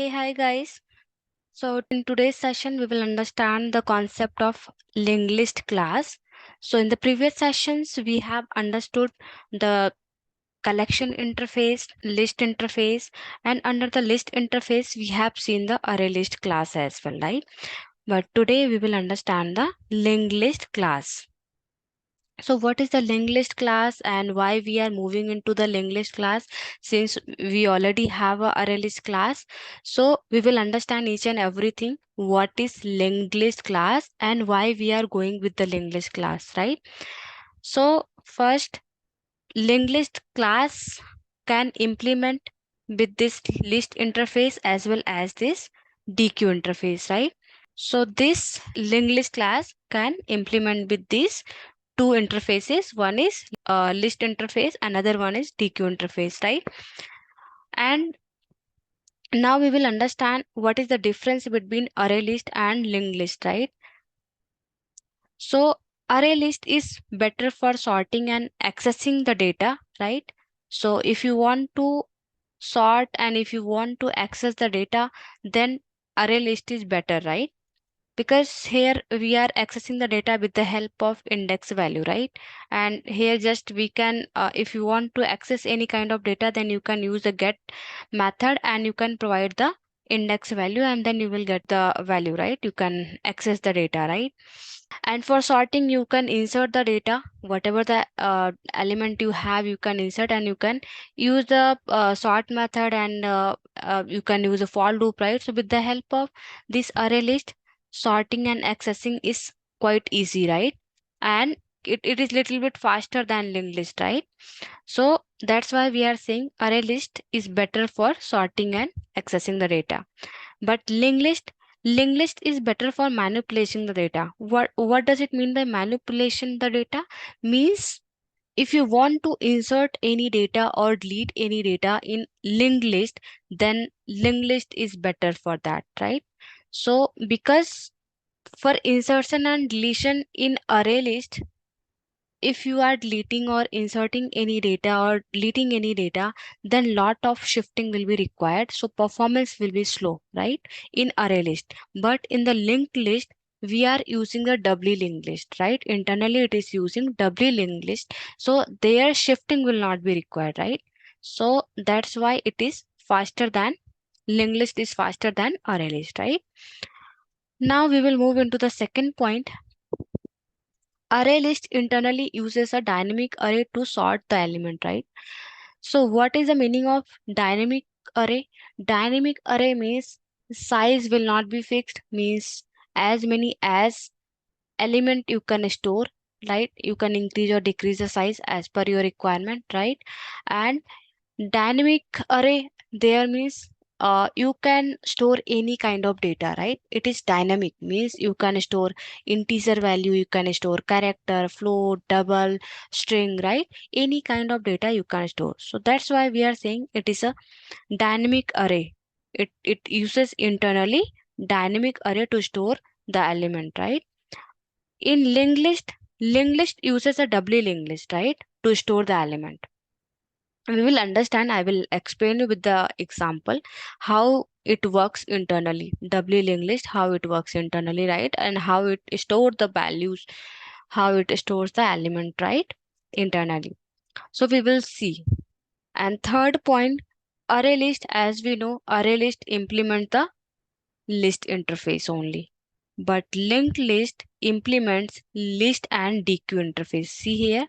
Hi guys. So in today's session, we will understand the concept of linked list class. So in the previous sessions, we have understood the collection interface, list interface, and under the list interface, we have seen the array list class as well, right? But today we will understand the linked list class. So what is the linked list class and why we are moving into the linked list class since we already have a array list class? So we will understand each and everything. What is linked list class and why we are going with the linked list class, right? So first, linked list class can implement with this list interface as well as this DQ interface, right? So this linked list class can implement with these two interfaces. One is list interface, another one is DQ interface, right? And now we will understand what is the difference between array list and linked list, right? So array list is better for sorting and accessing the data, right? So if you want to sort and if you want to access the data, then array list is better, right? Because here we are accessing the data with the help of index value, right? And here just we can if you want to access any kind of data, then you can use the get method and you can provide the index value and then you will get the value, right? You can access the data, right? And for sorting, you can insert the data, whatever the element you have, you can insert and you can use the sort method and you can use a for loop, right? So with the help of this array list, sorting and accessing is quite easy, right? And it is little bit faster than linked list, right? So that's why we are saying array list is better for sorting and accessing the data. But linked list is better for manipulating the data. What does it mean by manipulation the data? Means if you want to insert any data or delete any data in linked list, then linked list is better for that, right? So because for insertion and deletion in array list, if you are deleting or inserting any data or deleting any data, then lot of shifting will be required, so performance will be slow, right, in array list. But in the linked list, we are using a doubly linked list, right? Internally it is using doubly linked list, so their shifting will not be required, right? So that's why it is faster than linked list is faster than array list, right? Now we will move into the second point. Array list internally uses a dynamic array to sort the element, right? So what is the meaning of dynamic array? Dynamic array means size will not be fixed, means as many as element you can store, right? You can increase or decrease the size as per your requirement, right? And dynamic array there means you can store any kind of data, right? It is dynamic means you can store integer value, you can store character, float, double, string, right? Any kind of data you can store. So that's why we are saying it is a dynamic array. It uses internally dynamic array to store the element, right? In linked list uses a doubly linked list, right, to store the element. We will understand. I will explain you with the example how it works internally. Doubly linked list, how it works internally, right? And how it stores the values, how it stores the element, right? Internally. So we will see. And third point, array list, as we know, array list implement the list interface only. But linked list implements list and DQ interface. See here,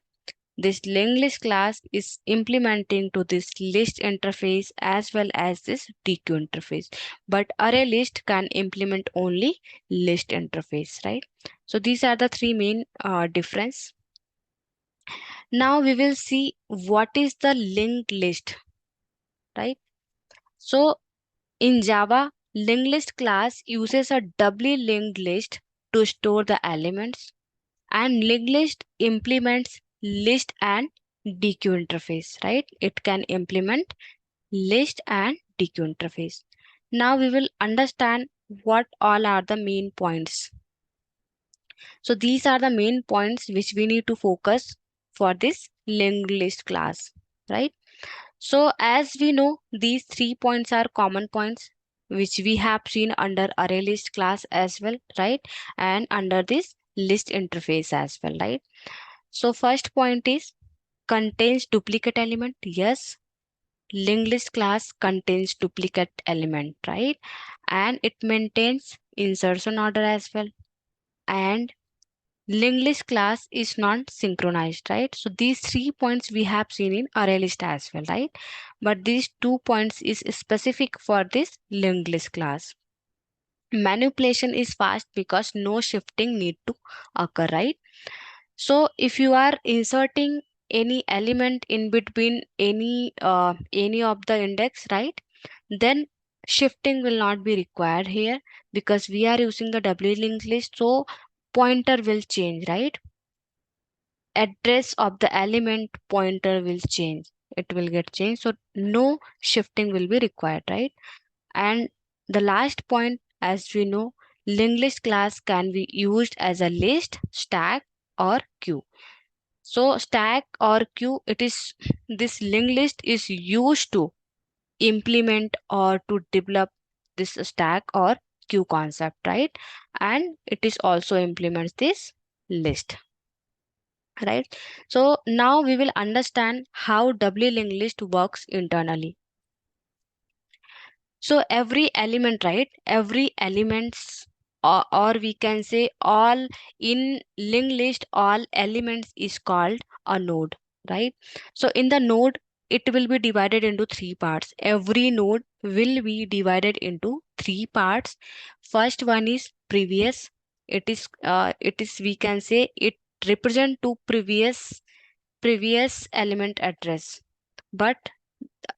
this linked list class is implementing to this list interface as well as this DQ interface. But array list can implement only list interface, right? So these are the three main difference. Now we will see what is the linked list, right? So in Java, linked list class uses a doubly linked list to store the elements, and linked list implements list and DQ interface, right? It can implement list and DQ interface. Now we will understand what all are the main points. So these are the main points which we need to focus for this linked list class, right? So as we know, these 3 points are common points. which we have seen under ArrayList class as well, right? And under this list interface as well, right? So first point is contains duplicate element. Yes, linked list class contains duplicate element, right? And it maintains insertion order as well. And linked list class is not synchronized, right? So these 3 points we have seen in ArrayList as well, right? But these 2 points is specific for this linked list class. Manipulation is fast because no shifting need to occur, right? So if you are inserting any element in between any of the index, right, then shifting will not be required here because we are using the W linked list, so pointer will change, right? Address of the element pointer will change. It will get changed, so no shifting will be required, right? And the last point, as we know, linked list class can be used as a list, stack, or queue. So stack or queue, it is this linked list is used to implement or to develop this stack or queue concept, right? And it is also implements this list, right? So now we will understand how W linked list works internally. So every element, right? Every elements or we can say all in linked list, all elements is called a node, right? So in the node, it will be divided into 3 parts. Every node will be divided into 3 parts. First one is previous. It is we can say it represent to previous element address. But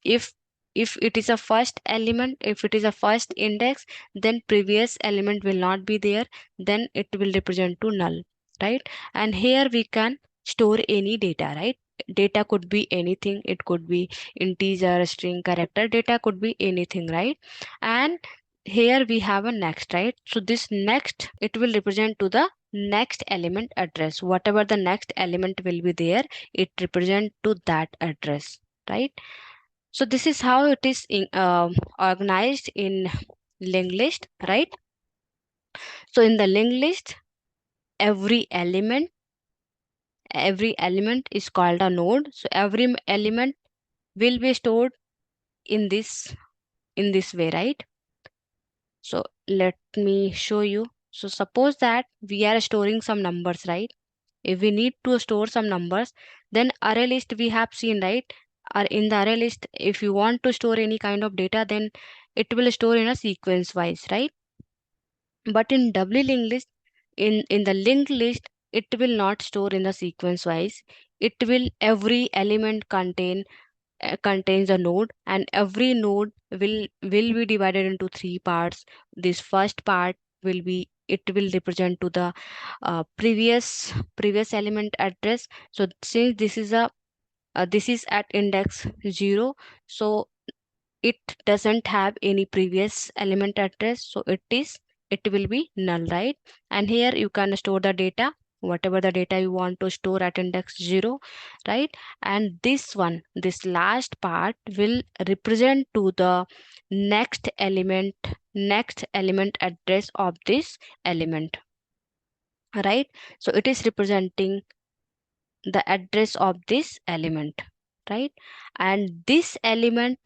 if if it is a first element, if it is a first index, then previous element will not be there, then it will represent to null, right? And here we can store any data, right? Data could be anything. It could be integer, string, character. Data could be anything, right? And here we have a next, right? So this next, it will represent to the next element address. Whatever the next element will be there, it represent to that address, right? So this is how it is organized in linked list, right? So in the linked list, every element is called a node. So every element will be stored in this way, right? So let me show you. So suppose that we are storing some numbers, right? If we need to store some numbers, then array list we have seen, right? Or in the array list, if you want to store any kind of data, then it will store in a sequence wise, right? But in W linked list, in the linked list, it will not store in the sequence wise. It will every element contains a node, and every node will be divided into 3 parts. This first part will be, it will represent to the previous element address. So since this is at index 0, so it doesn't have any previous element address, so it will be null, right? And here you can store the data, whatever the data you want to store at index 0, right? And this last part will represent to the next element address of this element, right? So it is representing the address of this element, right? And this element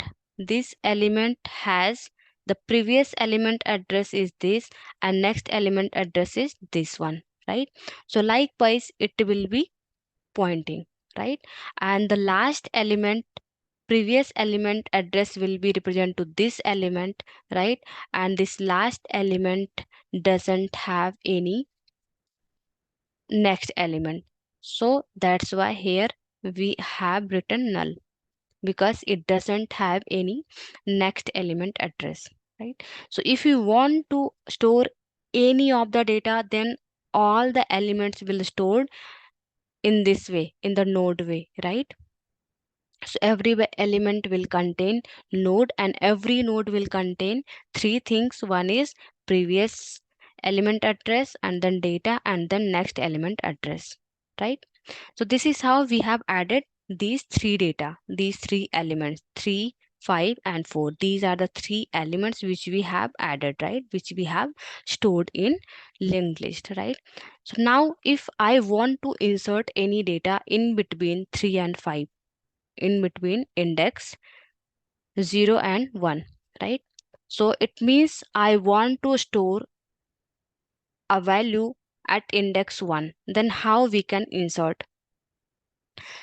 has the previous element address is this, and next element address is this one, right? So likewise it will be pointing, right? And the last element, previous element address will be represent to this element, right? And this last element doesn't have any next element, so that's why here we have written null, because it doesn't have any next element address, right? So if you want to store any of the data, then all the elements will stored in this way, in the node way, right? So every element will contain node, and every node will contain 3 things. One is previous element address, and then data, and then next element address, right? So this is how we have added these 3 elements, 3 5 and 4. These are the three elements which we have added, right? Which we have stored in linked list, right? So now if I want to insert any data in between 3 and 5, in between index 0 and 1, right? So it means I want to store a value at index 1. Then how we can insert?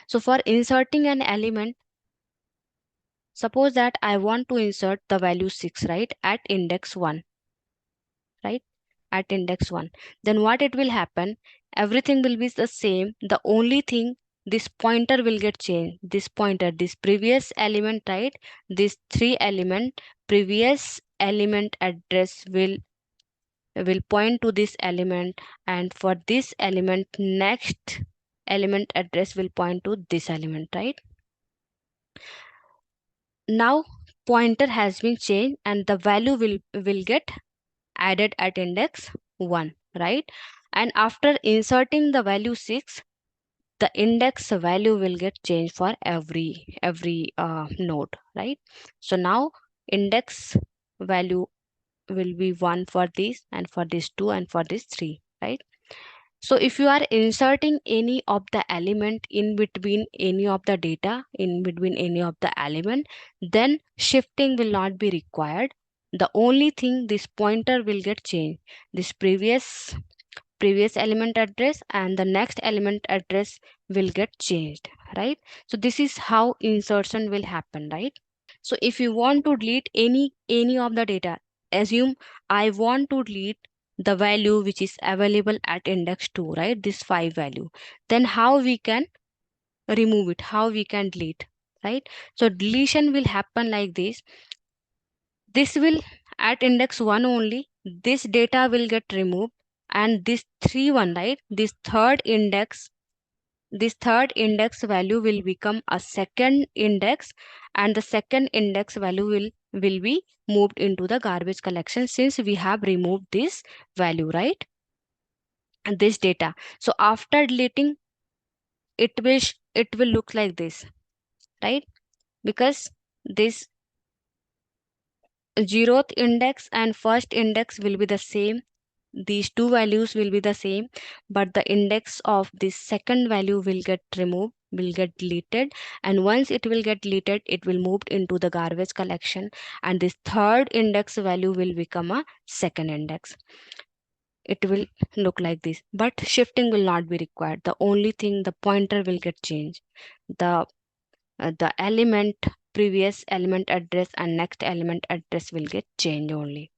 So for inserting an element, suppose that I want to insert the value 6, right, at index 1, right, at index 1. Then what it will happen? Everything will be the same. The only thing, this pointer will get changed. This pointer, this previous element, right, this 3 element, previous element address will point to this element, and for this element, next element address will point to this element, right? Now pointer has been changed and the value will get added at index 1, right? And after inserting the value 6, the index value will get changed for every node, right? So now index value will be 1 for this, and for this 2, and for this 3, right? So if you are inserting any of the element in between any of the data, in between any of the element, then shifting will not be required. The only thing, this pointer will get changed. This previous element address and the next element address will get changed, right? So this is how insertion will happen, right? So if you want to delete any of the data, assume I want to delete the value which is available at index 2, right? This 5 value. Then how we can remove it? How we can delete, right? So deletion will happen like this. This will at index 1 only. This data will get removed, and this 3 one, right? This third index value will become a second index, and the second index value will be moved into the garbage collection since we have removed this value, right? And this data. So after deleting, it will look like this, right? Because this zeroth index and first index will be the same. These two values will be the same, but the index of this second value will get removed, will get deleted, and once it will get deleted, it will move into the garbage collection, and this third index value will become a second index. It will look like this, but shifting will not be required. The only thing, the pointer will get changed. The element, previous element address and next element address will get changed only.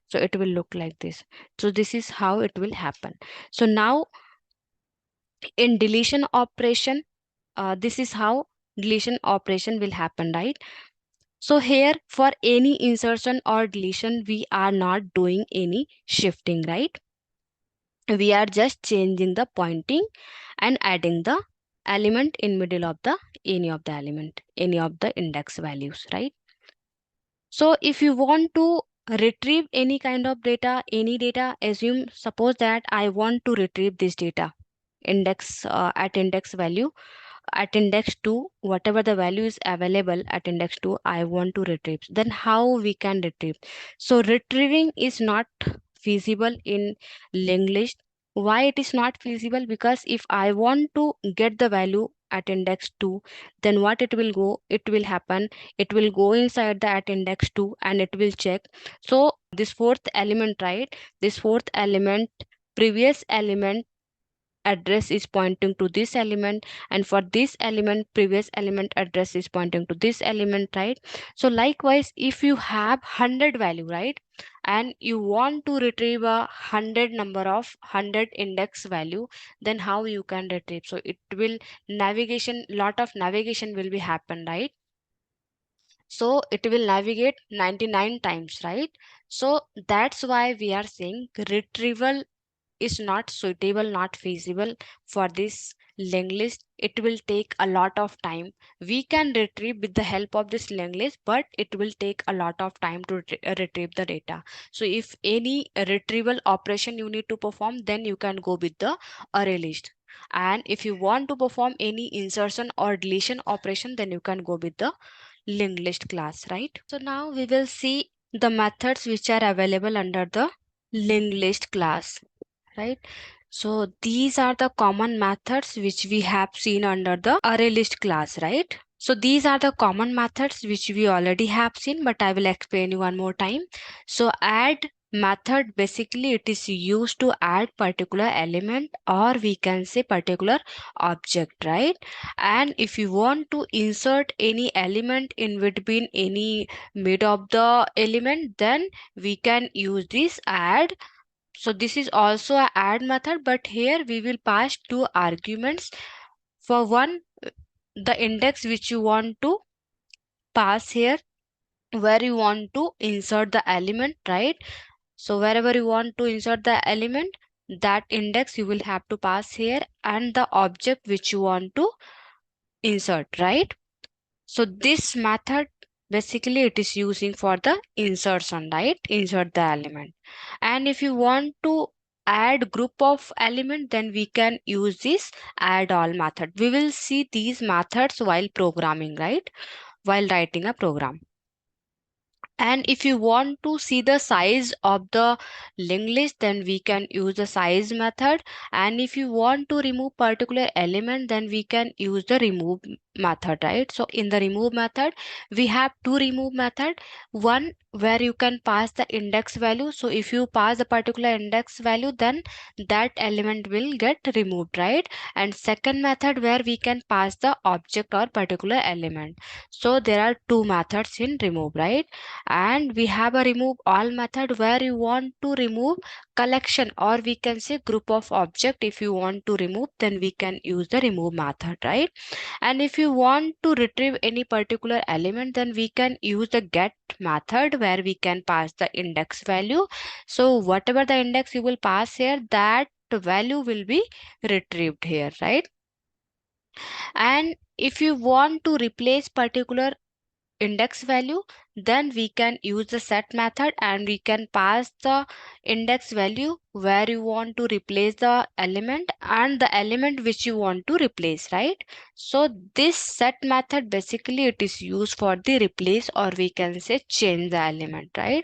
So it will look like this. So this is how it will happen. So now in deletion operation, this is how deletion operation will happen, right? So here for any insertion or deletion, we are not doing any shifting, right? We are just changing the pointing and adding the element in middle of the any of the element, any of the index values, right? So if you want to retrieve any kind of data, any data, assume, suppose that I want to retrieve this data index at index value, at index 2, whatever the value is available at index 2, I want to retrieve. Then how we can retrieve? So retrieving is not feasible in linked list. Why it is not feasible? Because if I want to get the value at index 2, then what it will go, it will happen, it will go inside the at index 2 and it will check. So this fourth element, right, this fourth element, previous element address is pointing to this element, and for this element, previous element address is pointing to this element, right? So likewise, if you have 100 value, right, and you want to retrieve a 100 number of 100 index value, then how you can retrieve? So it will navigation, lot of navigation will be happen, right? So it will navigate 99 times, right? So that's why we are saying retrieval is not suitable, not feasible for this linked list. It will take a lot of time. We can retrieve with the help of this linked list, but it will take a lot of time to retrieve the data. So if any retrieval operation you need to perform, then you can go with the array list. And if you want to perform any insertion or deletion operation, then you can go with the linked list class, right? So now we will see the methods which are available under the linked list class, right? So these are the common methods which we have seen under the ArrayList class, right? So these are the common methods which we already have seen, but I will explain you one more time. So add method, basically it is used to add particular element, or we can say particular object, right? And if you want to insert any element in between any mid of the element, then we can use this add. So this is also a add method, but here we will pass two arguments. For one, the index which you want to pass here, where you want to insert the element, right? So wherever you want to insert the element, that index you will have to pass here, and the object which you want to insert, right? So this method, basically it is using for the insertion, right? Insert the element. And if you want to add group of element, then we can use this add all method. We will see these methods while programming, right? While writing a program. And if you want to see the size of the linked list, then we can use the size method. And if you want to remove particular element, then we can use the remove method, right? So in the remove method, we have two remove method. One where you can pass the index value. So if you pass the particular index value, then that element will get removed, right? And second method where we can pass the object or particular element. So there are two methods in remove, right? And we have a remove all method where you want to remove collection, or we can say group of object. If you want to remove, then we can use the remove method, right? And if you want to retrieve any particular element, then we can use the get method where we can pass the index value. So whatever the index you will pass here, that value will be retrieved here, right? And if you want to replace particular index value, then we can use the set method, and we can pass the index value where you want to replace the element and the element which you want to replace, right? So this set method, basically it is used for the replace, or we can say change the element, right?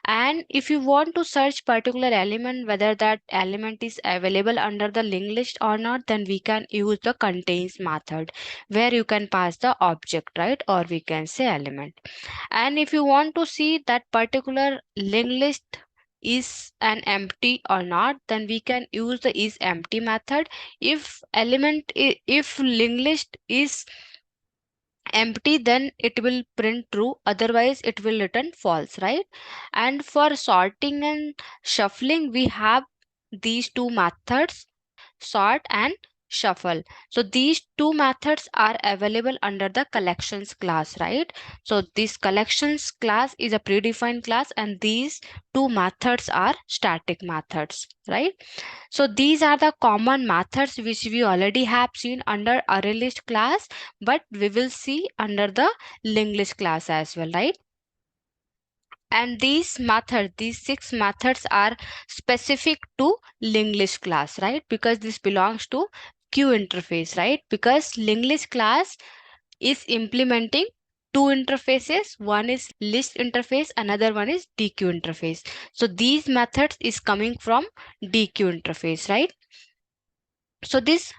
And if you want to search particular element, whether that element is available under the linked list or not, then we can use the contains method where you can pass the object, right? Or we can say element. And if you want to see that particular linked list is an empty or not, then we can use the is empty method. If if linked list is empty, then it will print true, otherwise it will return false, right? And for sorting and shuffling, we have these two methods, sort and shuffle. So these two methods are available under the collections class, right? So this collections class is a predefined class, and these two methods are static methods, right? So these are the common methods which we already have seen under ArrayList class, but we will see under the linked list class as well, right? And these six methods are specific to linked list class, right? Because this belongs to queue interface, right? Because linked list class is implementing two interfaces. One is list interface, another one is DQ interface. So these methods is coming from DQ interface, right? So this,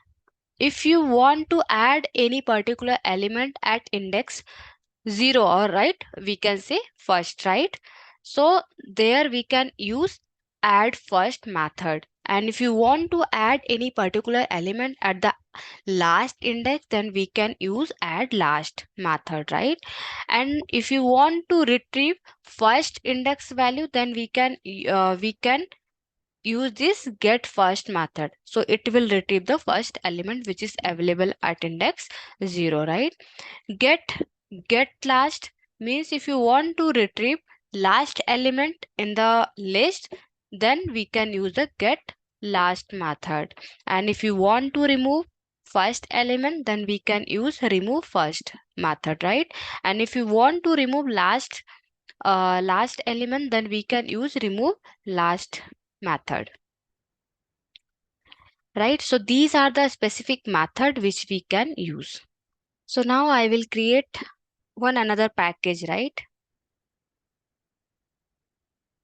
if you want to add any particular element at index 0, or right, we can say first, right? So there we can use add first method. And if you want to add any particular element at the last index, then we can use add last method, right? And if you want to retrieve first index value, then we can use this get first method. So it will retrieve the first element which is available at index 0, right? Get last means if you want to retrieve last element in the list, then we can use the get last method. And if you want to remove first element, then we can use remove first method, right? And if you want to remove last element, then we can use remove last method, right? So these are the specific method which we can use. So now I will create one another package, right?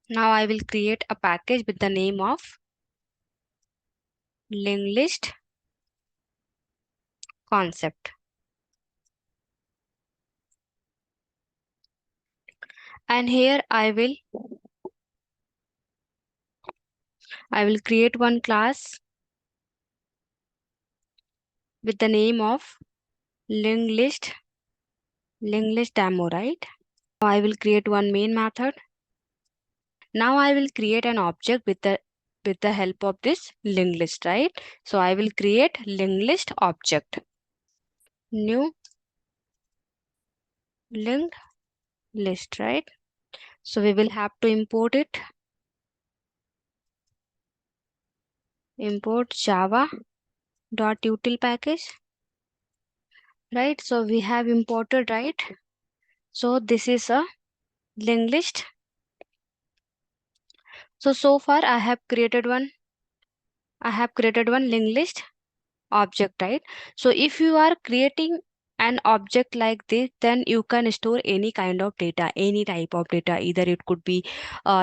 Now I will create a package with the name of LinkedList concept. And here I will create one class with the name of LinkedList demo, right? Now I will create one main method. Now I will create an object with the help of this linked list, right? So I will create linked list object, new linked list, right? So we will have to import it, import java.util package, right? So we have imported, right? So this is a linked list. So far I have created one linked list object, right? So if you are creating an object like this, then you can store any kind of data, any type of data. Either it could be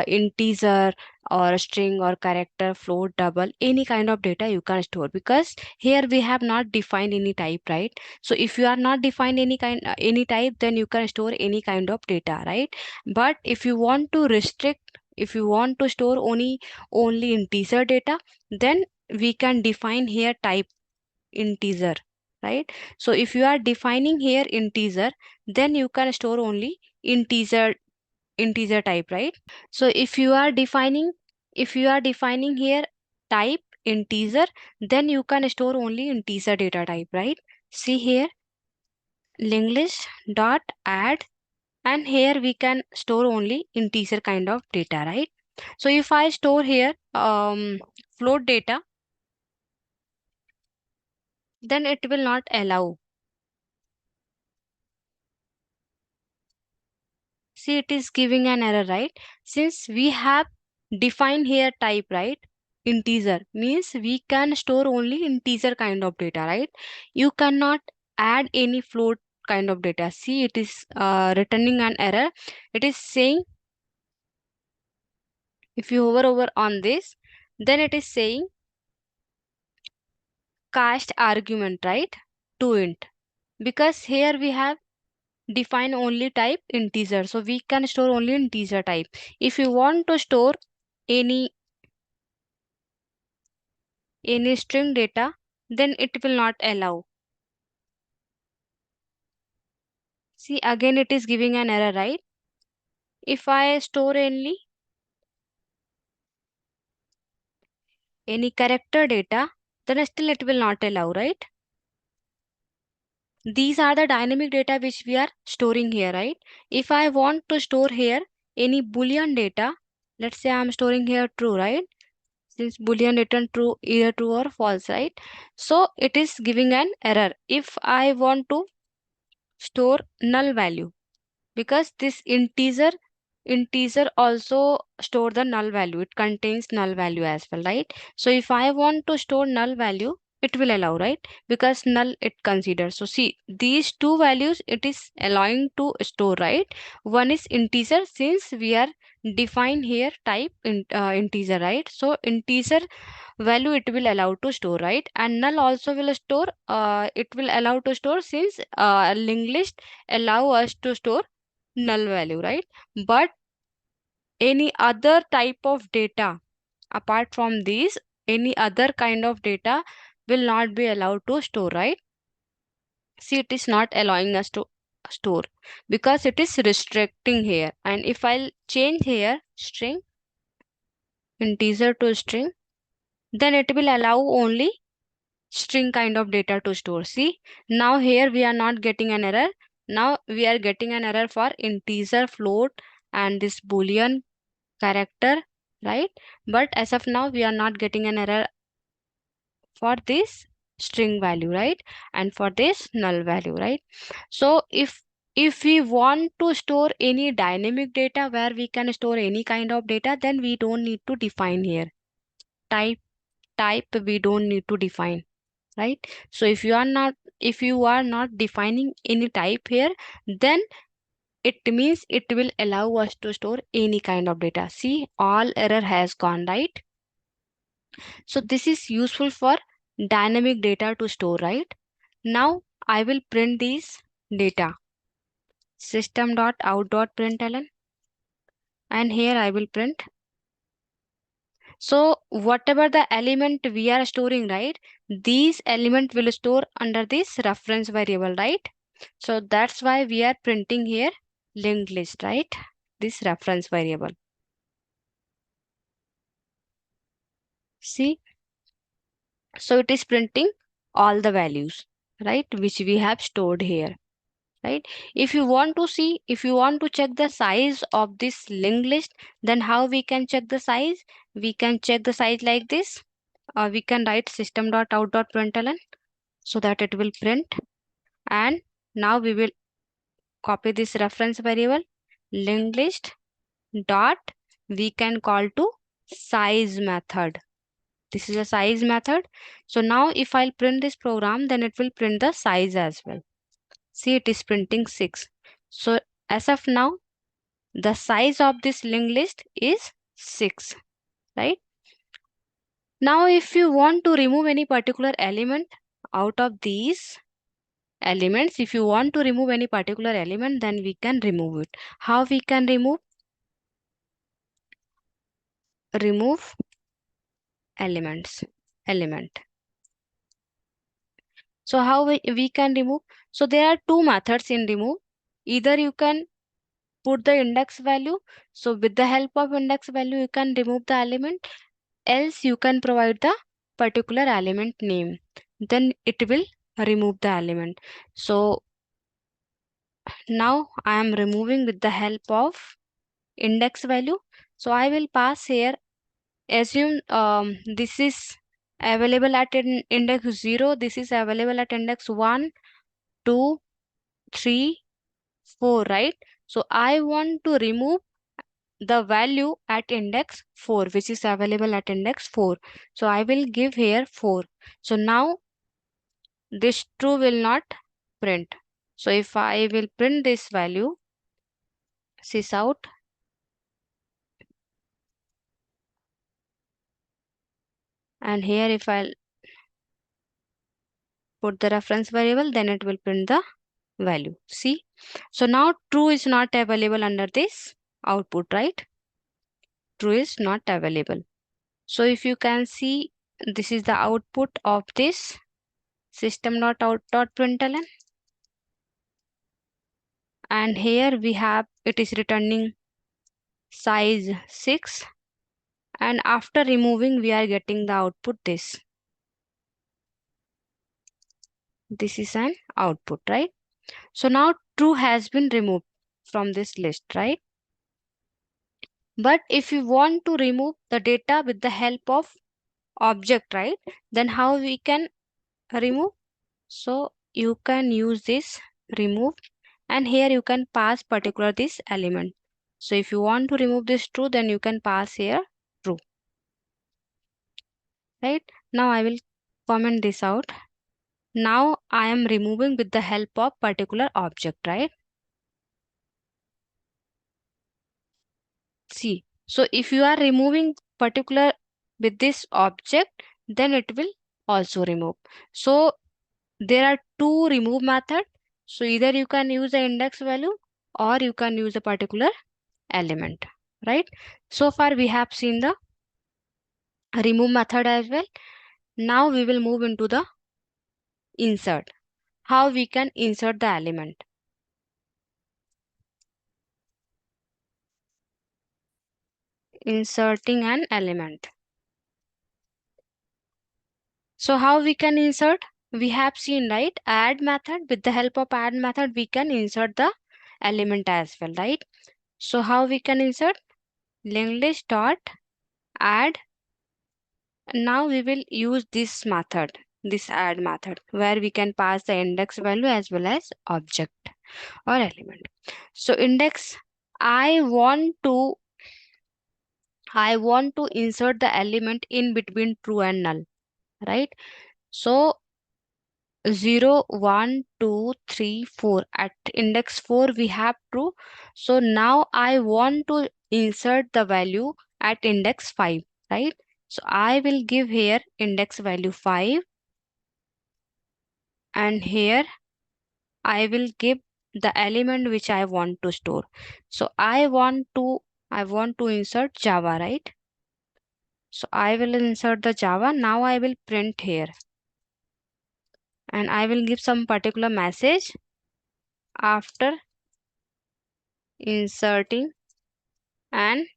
integer or string or character, float, double, any kind of data you can store, because here we have not defined any type, right? So if you are not defined any type, then you can store any kind of data, right? But if you want to restrict, if you want to store only integer data, then we can define here type integer, right? So if you are defining here integer, then you can store only integer type, right? So if you are defining here type integer, then you can store only integer data type, right? See here, linked list dot add, and here we can store only integer kind of data, right? So if I store here float data, then it will not allow. See, it is giving an error, right? Since we have defined here type, right? Integer means we can store only integer kind of data, right? You cannot add any float kind of data. See, it is returning an error. It is saying, if you hover over on this, then it is saying cast argument, right? To int. Because here we have define only type integer, so we can store only integer type. If you want to store any string data, then it will not allow. See, again it is giving an error, right? If I store any character data, then still it will not allow, right? These are the dynamic data which we are storing here, right? If I want to store here any boolean data, let's say I'm storing here true, right? Since boolean return true, either true or false, right? So it is giving an error if I want to store null value, because this integer also store the null value, it contains null value as well, right? So if I want to store null value, it will allow, right? Because null it considers. So see, these two values it is allowing to store, right? One is integer, since we are define here type integer, right? So integer value it will allow to store, right? And null also will store, it will allow to store, since linked list allow us to store null value, right? But any other type of data apart from these, any other kind of data will not be allowed to store, right? See, it is not allowing us to store because it is restricting here. And if I'll change here string, integer to string, then it will allow only string kind of data to store. See, now here we are not getting an error. Now we are getting an error for integer, float, and this boolean character, right? But as of now we are not getting an error for this string value, right? And for this null value, right? So if we want to store any dynamic data where we can store any kind of data, then we don't need to define here type. We don't need to define, right? So if you are not, if you are not defining any type here, then it means it will allow us to store any kind of data. See, all error has gone, right? So this is useful for dynamic data to store, right? Now I will print these data system.out.println, and here I will print. So whatever the element we are storing, right, these element will store under this reference variable, right? So that's why we are printing here linked list, right? This reference variable. See, so it is printing all the values, right, which we have stored here, right? If you want to see, if you want to check the size of this linked list, then how we can check the size? We can check the size like this. We can write system.out.println so that it will print. And now we will copy this reference variable linked list dot, we can call to size method. This is a size method. So now if I'll print this program, then it will print the size as well. See, it is printing 6. So as of now, the size of this linked list is 6, right? Now if you want to remove any particular element out of these elements, if you want to remove any particular element, then we can remove it. How we can remove? Remove element. So how we can remove? So there are two methods in remove. Either you can put the index value. So with the help of index value, you can remove the element. Else you can provide the particular element name. Then it will remove the element. So now I am removing with the help of index value. So I will pass here, assume this is available at index 0, this is available at index 1, 2, 3, 4, right? So I want to remove the value at index 4, which is available at index 4. So I will give here 4. So now this true will not print. So if I will print this value, sys out, and here if I'll put the reference variable, then it will print the value. See, so now true is not available under this output, right? True is not available. So if you can see, this is the output of this system.out.println, and here we have, it is returning size 6, and after removing we are getting the output this is an output, right? So now true has been removed from this list, right? But if you want to remove the data with the help of object, right, then how we can remove? So you can use this remove, and here you can pass particular this element. So if you want to remove this true, then you can pass here true, right? Now I will comment this out. Now I am removing with the help of particular object, right? See, so if you are removing particular with this object, then it will also remove. So there are two remove method. So either you can use the index value or you can use a particular element, right? So far we have seen the remove method as well. Now we will move into the insert. How we can insert the element? Inserting an element. So how we can insert? We have seen, right, add method. With the help of add method we can insert the element as well, right? So how we can insert? Linked list dot add. Now we will use this method, this add method, where we can pass the index value as well as object or element. So index, I want to insert the element in between true and null, right? So 0, 1, 2, 3, 4. At index 4 we have true. So now I want to insert the value at index 5, right? So I will give here index value 5, and here I will give the element which I want to store. So I want to insert Java, right? So I will insert the Java. Now I will print here, and I will give some particular message after inserting an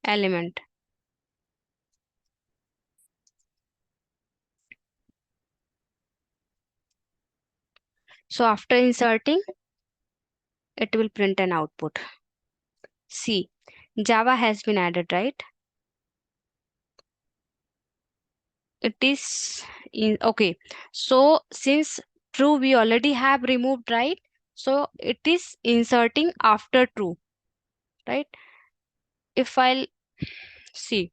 element. So after inserting, it will print an output. See, Java has been added, right? It is in okay. So since true we already have removed, right? So it is inserting after true, right? If I'll see,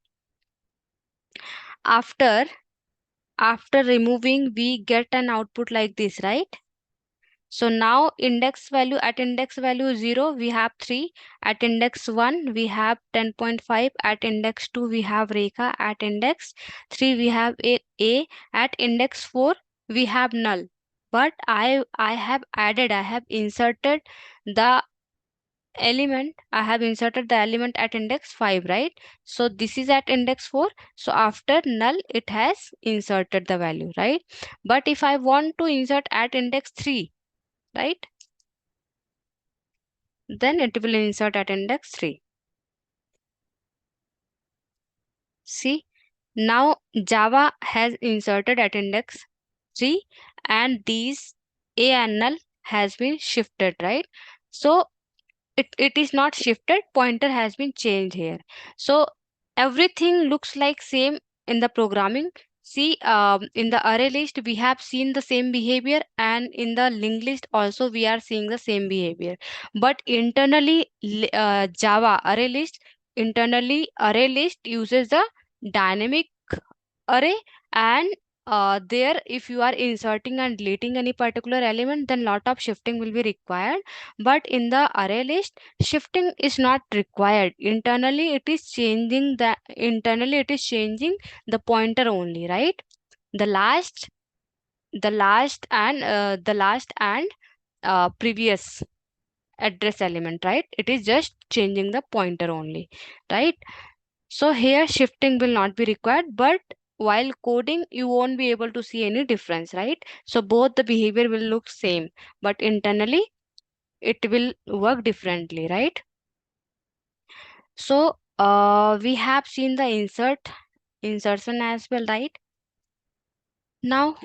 after after removing, we get an output like this, right? So now index value 0 we have 3, at index 1 we have 10.5, at index 2 we have Rekha, at index 3 we have A, at index 4 we have null. But I have inserted the the element at index 5, right? So this is at index 4. So after null it has inserted the value, right? But if I want to insert at index 3, right, then it will insert at index 3. See, now Java has inserted at index 3, and these A and null has been shifted, right? So it is not shifted, pointer has been changed here. So everything looks like same in the programming. See, in the array list we have seen the same behavior, and in the linked list also we are seeing the same behavior. But internally, Java array list uses the dynamic array, and there if you are inserting and deleting any particular element, then lot of shifting will be required. But in the array list, shifting is not required. Internally it is changing the pointer only, right? The last and previous address element, right? It is just changing the pointer only, right? So here shifting will not be required, but while coding you won't be able to see any difference, right? So both the behavior will look same, but internally it will work differently, right? So we have seen the insertion as well, right? Now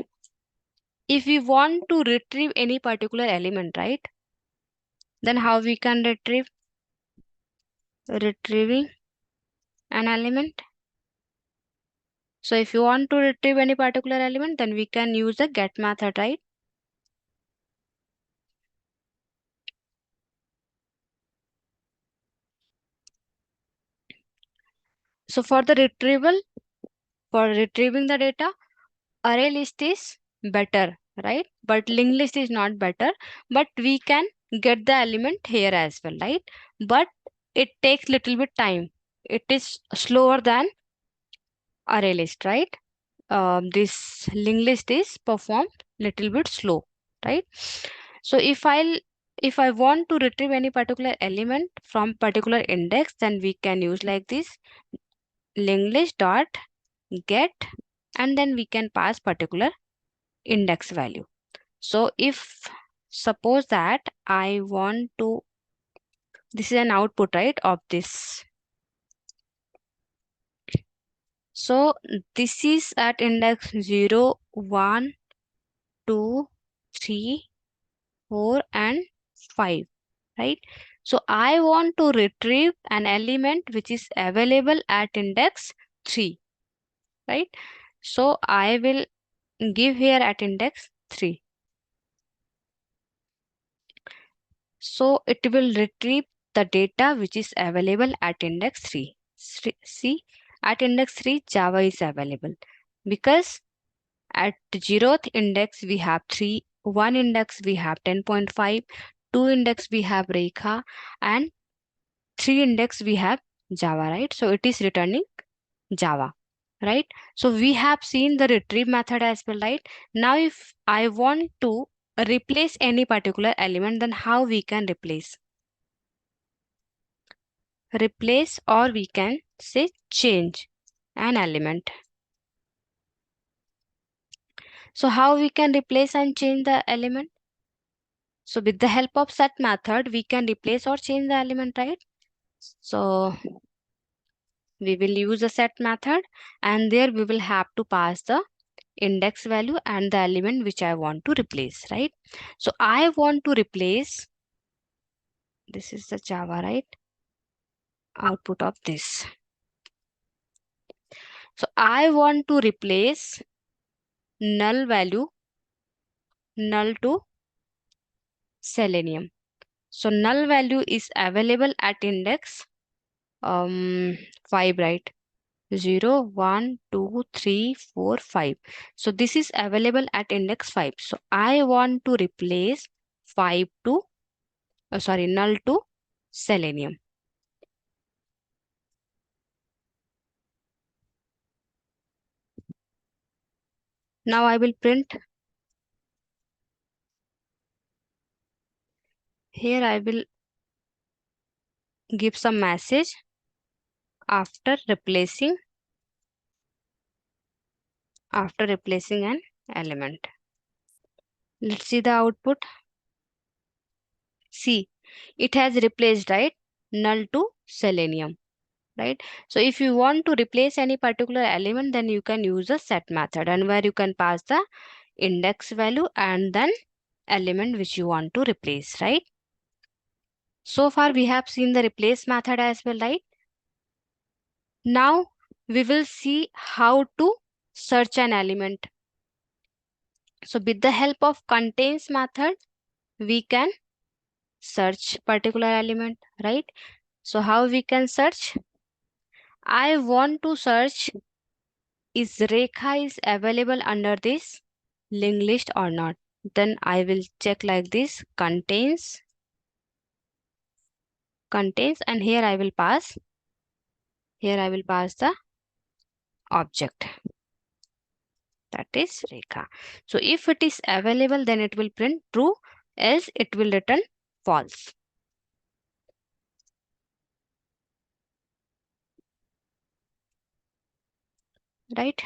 if we want to retrieve any particular element, right, then how we can retrieving an element? So if you want to retrieve any particular element, then we can use the get method, right? So for retrieving the data, array list is better, right? But linked list is not better. But we can get the element here as well, right? But it takes little bit time. It is slower than array list, right? This linked list is performed little bit slow, right? So if I want to retrieve any particular element from particular index, then we can use like this linked list dot get, and then we can pass particular index value. So if suppose that I want to, this is an output, right, of this. So this is at index 0, 1, 2, 3, 4 and 5, right? So I want to retrieve an element which is available at index 3, right? So I will give here at index 3. So it will retrieve the data which is available at index 3. See, at index 3 Java is available, because At 0th index, we have 3, 1 index, we have 10.5, 2 index, we have Rekha, and 3 index, we have Java, right? So it is returning Java, right? So we have seen the retrieve method as well, right? Now, if I want to replace any particular element, then how we can replace? Replace, or we can say change an element. So how we can replace and change the element? So with the help of set method, we can replace or change the element, right? So we will use a set method, and there we will have to pass the index value and the element which I want to replace, right? So I want to replace, this is the Java, right? Output of this. So I want to replace null value, null to selenium. So null value is available at index 5, right? 0, 1, 2, 3, 4, 5. So this is available at index 5. So I want to replace 5 to, null to selenium. Now I will print. Here I will give some message after replacing an element. Let's see the output. See, it has replaced, right? Null to selenium, right? So if you want to replace any particular element, then you can use a set method, and where you can pass the index value and then element which you want to replace, right? So far we have seen the replace method as well, right? Now we will see how to search an element. So with the help of contains method, we can search particular element, right? So how we can search? I want to search, is Rekha is available under this linked list or not? Then I will check like this, contains, and here I will pass the object, that is Rekha. So if it is available, then it will print true, else it will return false. Right?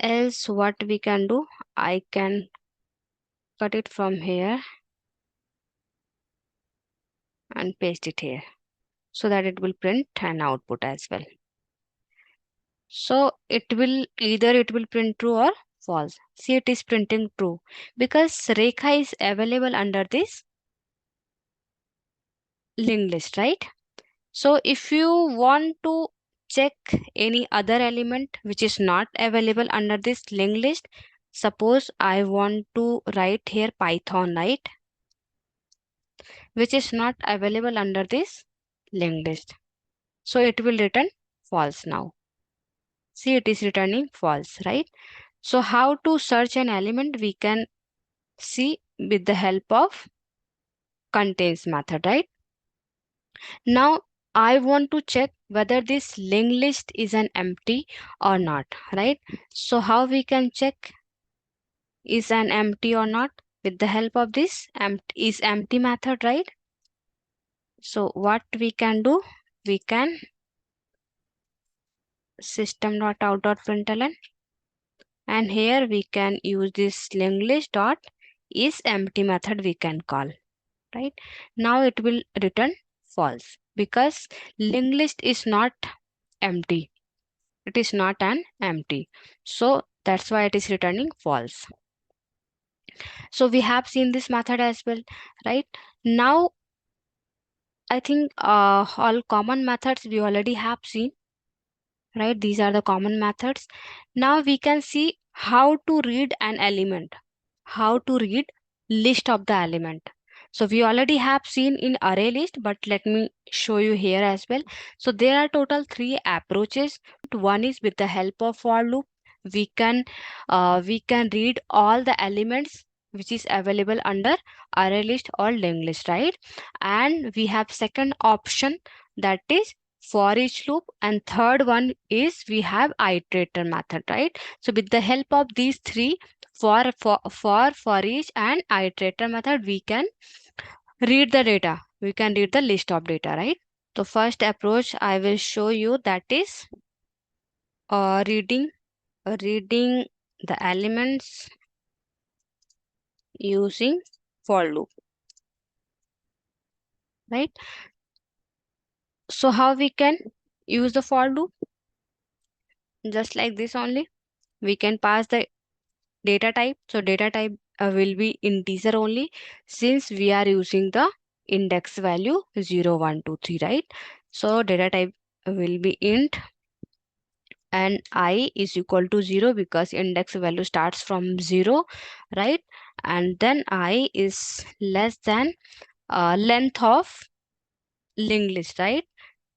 Else what we can do, I can cut it from here and paste it here, so that it will print an output as well. So it will print true or false. See, it is printing true because Rekha is available under this linked list, right? So if you want to check any other element which is not available under this linked list, suppose I want to write here Python, right? Which is not available under this linked list. So it will return false now. See, it is returning false, right? So how to search an element we can see with the help of contains method, right? Now I want to check whether this linked list is an empty or not, right? So how we can check is an empty or not? With the help of this empty method, right? So what we can do, we can system.out.println, and here we can use this linked list dot is empty method we can call, right? Now it will return false because linked list is not empty. It is not an empty. So that's why it is returning false. So we have seen this method as well, right? Now I think all common methods we already have seen, right? These are the common methods. Now we can see how to read an element, how to read list of the element. So we already have seen in array list, but let me show you here as well. So there are total 3 approaches. One is with the help of for loop. we can read all the elements which is available under array list or linked list, right? And we have second option, that is for each loop, and third one is we have iterator method, right? So with the help of these three, for each and iterator method, we can read the data, we can read the list of data, right? So first approach I will show you, that is reading the elements using for loop, right? So how we can use the for loop? Just like this only, we can pass the data type. So data type will be integer only, since we are using the index value 0 1 2 3, right? So data type will be int, and I is equal to 0 because index value starts from 0, right? And then I is less than length of linked list, right?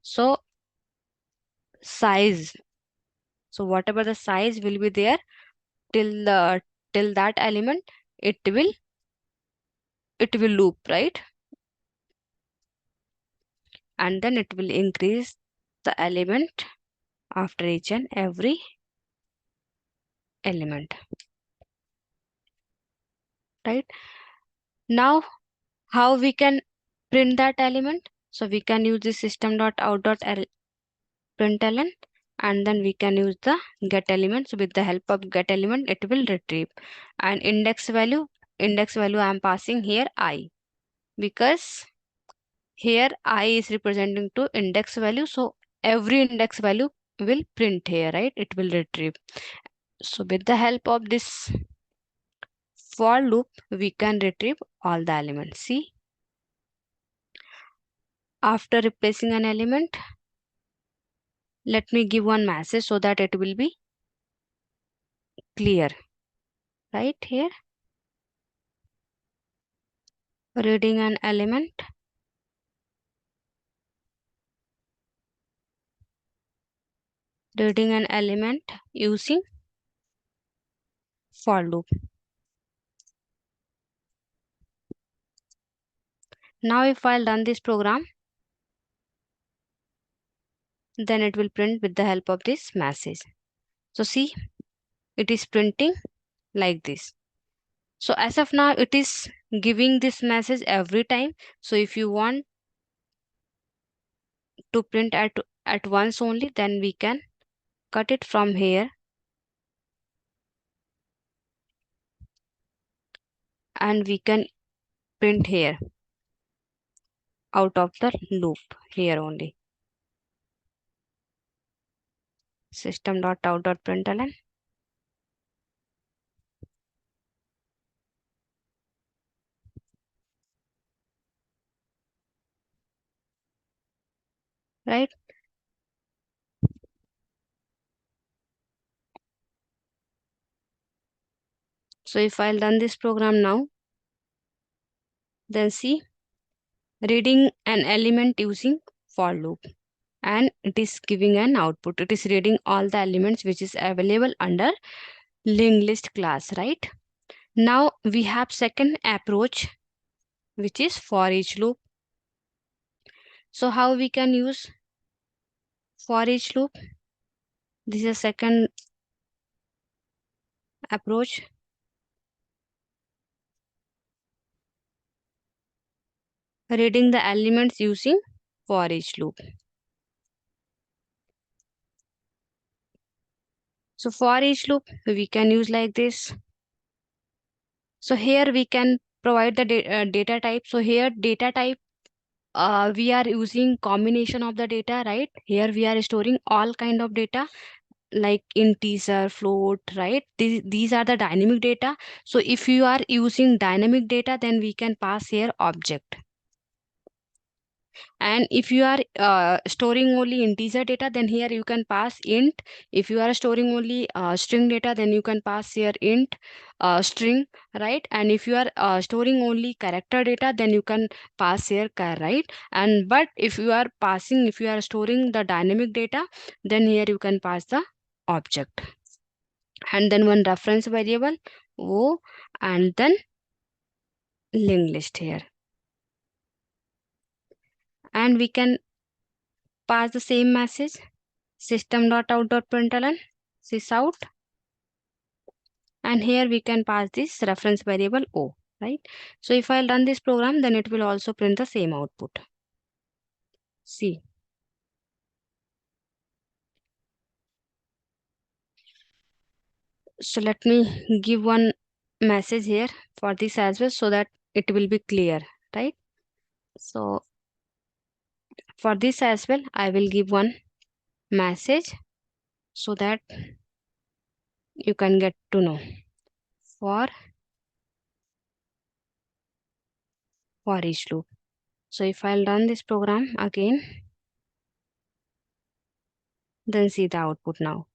So size, so whatever the size will be there till that element, it will loop, right? And then it will increase the element after each and every element, right? Now how we can print that element? So we can use the system.out.println, and then we can use the get element. So with the help of get element, it will retrieve. And index value I am passing here I, because here I is representing to index value, so every index value will print here, right? It will retrieve. So with the help of this for loop, we can retrieve all the elements. See, after replacing an element, let me give one message so that it will be clear, right? Here, reading an element, using for loop. Now if I'll run this program, then it will print with the help of this message. So see, it is printing like this. So as of now, it is giving this message every time. So if you want to print at once only, then we can cut it from here, and we can print here out of the loop here only. System.out.println, right? So if I'll run this program now, then see, reading an element using for loop, and it is giving an output. It is reading all the elements which is available under linked list class, right? Now we have second approach, which is for each loop. So how we can use for each loop? This is a second approach. Reading the elements using for each loop. So for each loop, we can use like this. So here we can provide the data type. So here data type, we are using combination of the data, right? Here we are storing all kind of data like integer, float, right? These are the dynamic data. So if you are using dynamic data, then we can pass here object. And if you are storing only integer data, then here you can pass int. If you are storing only string data, then you can pass here int string, right? And if you are storing only character data, then you can pass here char, right? And but if you are storing the dynamic data, then here you can pass the object. and then one reference variable O, and then linked list here. And we can pass the same message system.out.println sysout, and here we can pass this reference variable O, right? So if I run this program, then it will also print the same output. See. So let me give one message here for this as well so that it will be clear, right? So for this as well, I will give one message so that you can get to know. For each loop. So if I'll run this program again, then see the output now.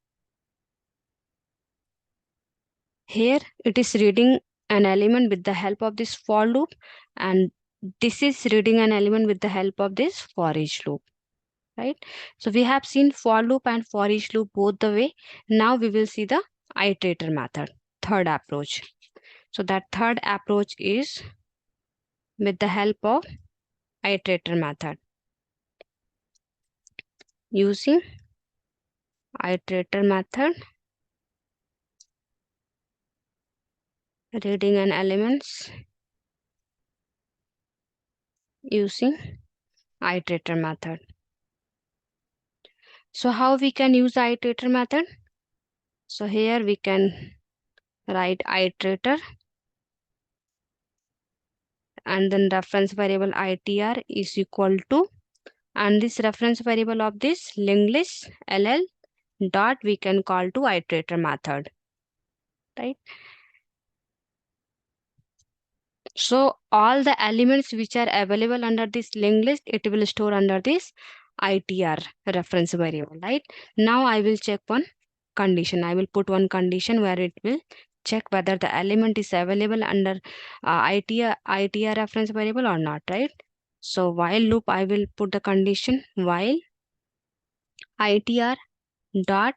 Here it is reading an element with the help of this for loop, and this is reading an element with the help of this for each loop, right? So we have seen for loop and for each loop both the way. Now we will see the iterator method, third approach. So that third approach is with the help of iterator method. Using iterator method, reading an elements using iterator method. So how we can use the iterator method? So here we can write iterator and then reference variable itr is equal to, and this reference variable of this linked list ll dot we can call to iterator method, right? So all the elements which are available under this linked list, it will store under this itr reference variable, right? Now I will check one condition. I will put one condition where it will check whether the element is available under itr reference variable or not, right? So while loop, I will put the condition while itr dot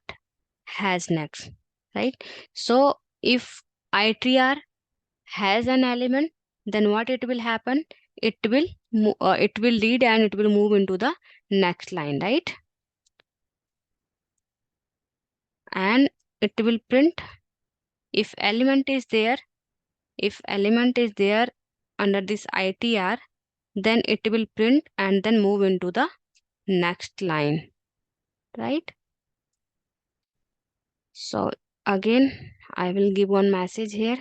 has next, right? So if itr has an element, then what it will happen? It will read and it will move into the next line, right? And it will print if element is there. If element is there under this itr, then it will print and then move into the next line, right? So again, I will give one message here.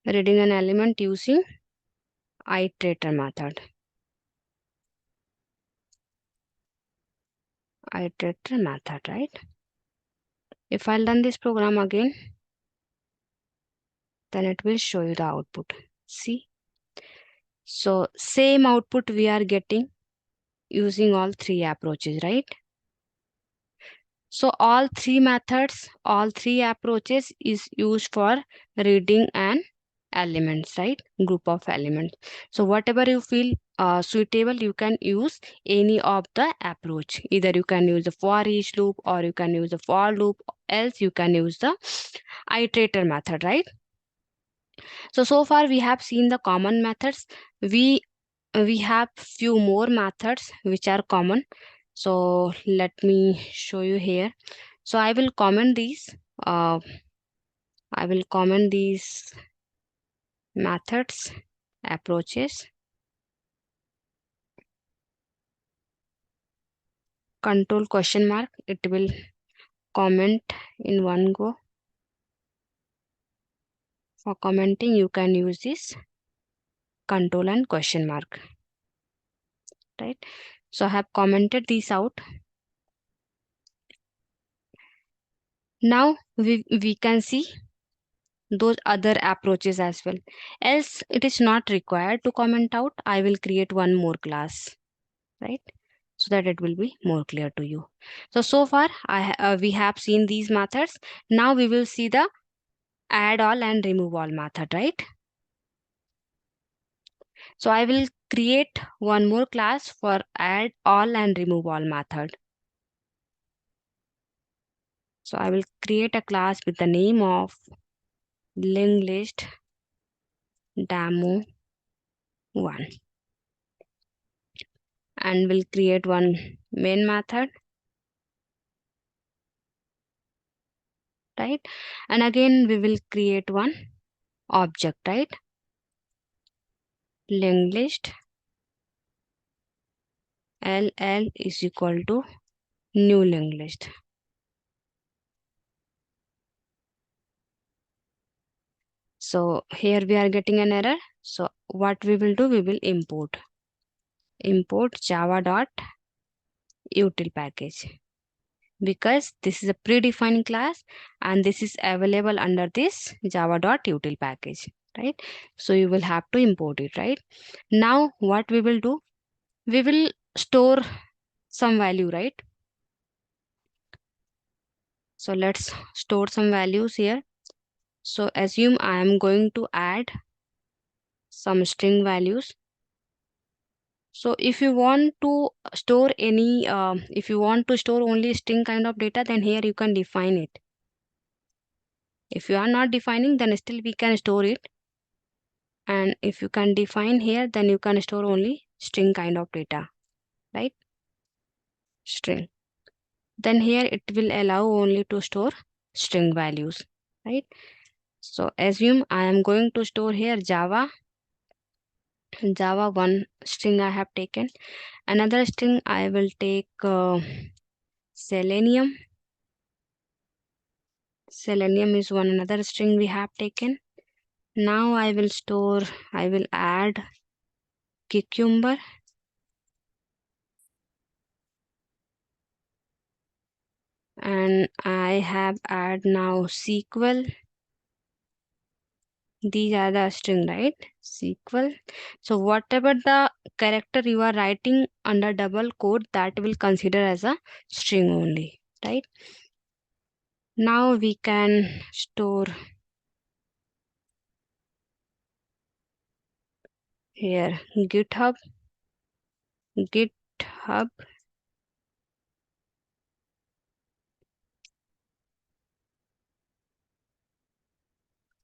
Reading an element using iterator method. Iterator method, right? If I run this program again, then it will show you the output. See? So same output we are getting using all three approaches, right? So all three methods, all three approaches is used for reading an elements, right? Group of elements. So whatever you feel suitable, you can use any of the approach. Either you can use the for each loop or you can use the for loop, else you can use the iterator method, right? So far we have seen the common methods. We have few more methods which are common. So let me show you here. So I will comment these. I will comment these methods, approaches. Control question mark. It will comment in one go. For commenting, you can use this control and question mark. Right. So I have commented these out. Now we can see those other approaches as well. Else it is not required to comment out. I will create one more class, right? So that it will be more clear to you. So far we have seen these methods. Now we will see the add all and remove all method, right? So I will create one more class for add all and remove all method. So I will create a class with the name of LinkedList demo 1 and will create one main method, right? And again we will create one object, right? LinkedList LL is equal to new LinkedList. So here we are getting an error. So what we will do, we will import java.util package, because this is a predefined class and this is available under this java.util package, right? So you will have to import it, right? Now what we will do, we will store some value, right? So let's store some values here. So assume I am going to add some string values. So if you want to store any, if you want to store only string kind of data, then here you can define it. If you are not defining, then still we can store it. And if you can define here, then you can store only string kind of data, right? String. Then here it will allow only to store string values, right? So assume I am going to store here Java one string I have taken. Another string I will take Selenium. Selenium is one another string we have taken. Now I will add cucumber. And I have add now SQL. These are the string, right? SQL. So whatever the character you are writing under double quote, that will consider as a string only, right? Now we can store here GitHub,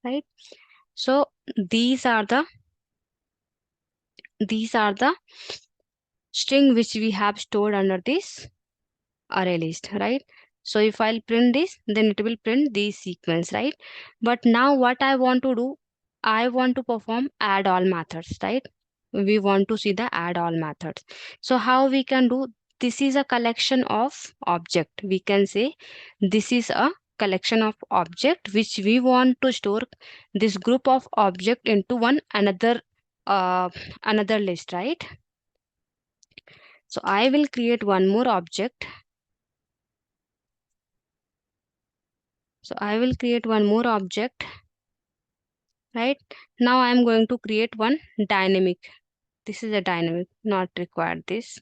right? So these are the string which we have stored under this array list, right? So if I'll print this, then it will print these sequence, right? But now what I want to do, I want to perform add all methods, right? We want to see the add all methods. So how we can do, this is a collection of object. We can say this is a collection of object which we want to store this group of object into one another list, right? So I will create one more object. So I will create one more object, right? Now I'm going to create one dynamic. This is a dynamic, not required this